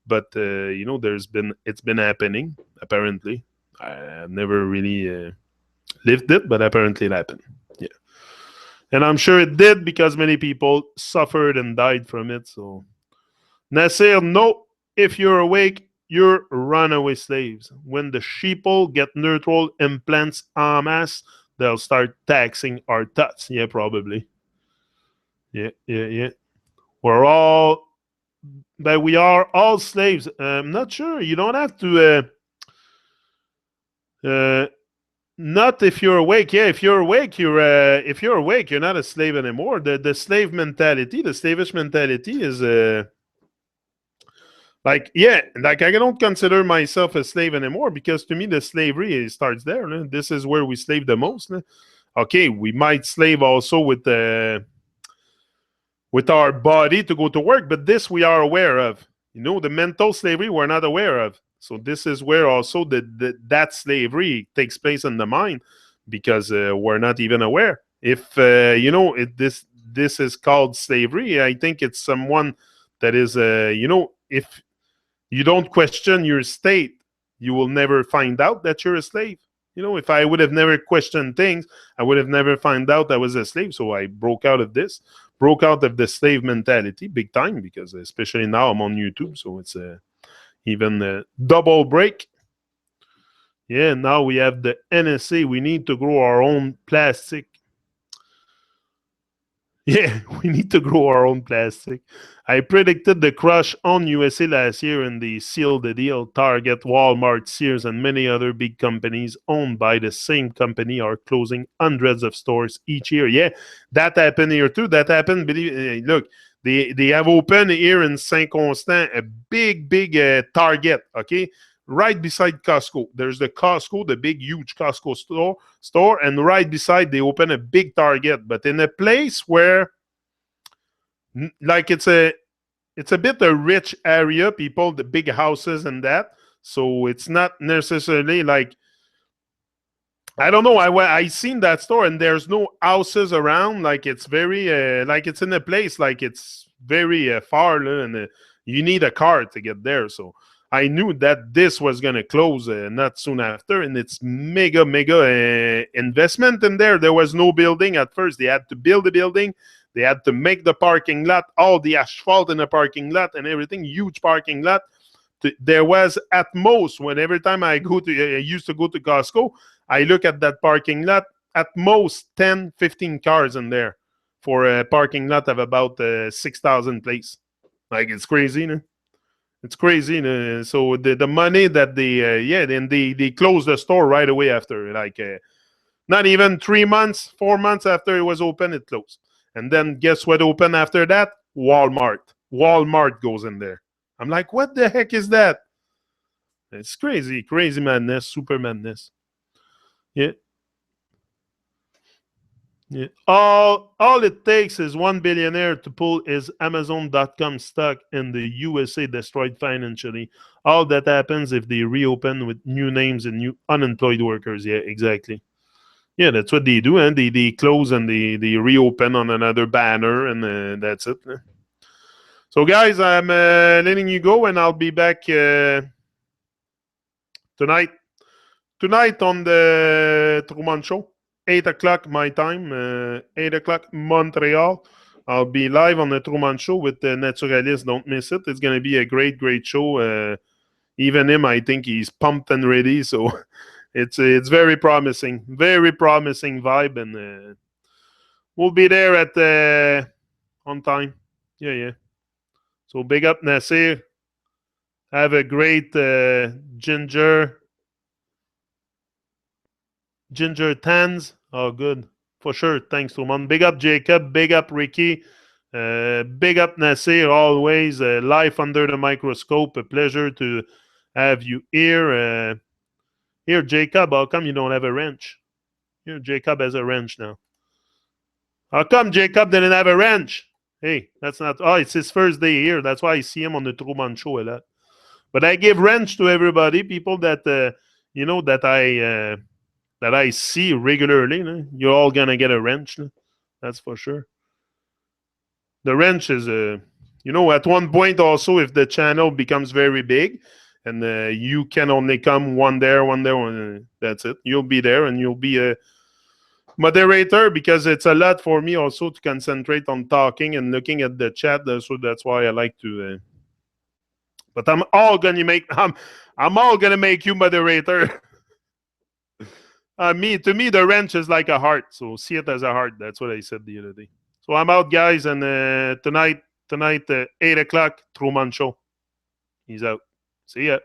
But it's been happening apparently. I've never really lived it, but apparently it happened. Yeah, and I'm sure it did because many people suffered and died from it. So Nasir, no, if you're awake, you're runaway slaves. When the sheeple get neutral implants en masse, they'll start taxing our tuts. Yeah, probably. Yeah. We are all slaves. I'm not sure. You don't have to. Not if you're awake. Yeah, if you're awake, you're not a slave anymore. The slave mentality, the slavish mentality is like I don't consider myself a slave anymore because to me the slavery starts there. This is where we slave the most. Okay, we might slave also with our body to go to work, but this we are aware of. The mental slavery we're not aware of. So this is where also that slavery takes place in the mind because we're not even aware. If this is called slavery, I think it's someone that is if you don't question your state, you will never find out that you're a slave. If I would have never questioned things, I would have never found out I was a slave. So I broke out of the slave mentality big time because especially now I'm on YouTube. So it's even a double break. Yeah, now we have the NSA. We need to grow our own plastic. Yeah, we need to grow our own plastic. I predicted the crush on USA last year and they sealed the deal. Target, Walmart, Sears, and many other big companies owned by the same company are closing hundreds of stores each year. Yeah, that happened here too. That happened. Look, they have opened here in Saint-Constant a big Target, okay? Right beside Costco. There's the Costco, the big, huge Costco store, and right beside they open a big Target, but in a place where, like, it's a bit a rich area, people, the big houses and that. So it's not necessarily like, I don't know. I seen that store and there's no houses around. Like it's very like it's in a place like it's very far, and you need a car to get there. So I knew that this was going to close not soon after, and it's mega investment in there. There was no building at first. They had to build the building. They had to make the parking lot, all the asphalt in the parking lot and everything, huge parking lot. There was at most, when every time I used to go to Costco, I look at that parking lot, at most 10, 15 cars in there for a parking lot of about 6,000 places. Like, it's crazy, no? It's crazy. So the money that then they closed the store right away after, like not even 3 months, 4 months after it was open, it closed. And then guess what opened after that? Walmart. Walmart goes in there. I'm like, what the heck is that? It's crazy madness, super madness. Yeah. Yeah. All it takes is one billionaire to pull his Amazon.com stock and the USA destroyed financially. All that happens if they reopen with new names and new unemployed workers. Yeah, exactly. Yeah, that's what they do, and they close and they reopen on another banner, and that's it. So, guys, I'm letting you go, and I'll be back tonight. Tonight on the Truman Show. 8 o'clock my time, 8 o'clock Montreal. I'll be live on the Truman Show with the Naturalist. Don't miss it. It's going to be a great, great show. Even him, I think he's pumped and ready. So it's very promising vibe, and we'll be there at on time. Yeah. So big up Nasir. Have a great ginger tans. Oh, good. For sure. Thanks, Roman. Big up Jacob. Big up Ricky. Big up Nasir. Always life under the microscope. A pleasure to have you here. Here, Jacob. How come you don't have a wrench? Here, Jacob has a wrench now. How come Jacob didn't have a wrench? Hey, that's not. Oh, it's his first day here. That's why I see him on the Truman Show a lot. But I give wrench to everybody, people that that I see regularly. No? You're all gonna get a wrench. No? That's for sure. The wrench is at one point also, if the channel becomes very big and you can only come one there, that's it. You'll be there and you'll be a moderator, because it's a lot for me also to concentrate on talking and looking at the chat. So that's why I like to. But I'm all gonna make you moderator. To me, the wrench is like a heart. So see it as a heart. That's what I said the other day. So I'm out, guys, and tonight 8 o'clock, Truman Show. He's out. See ya.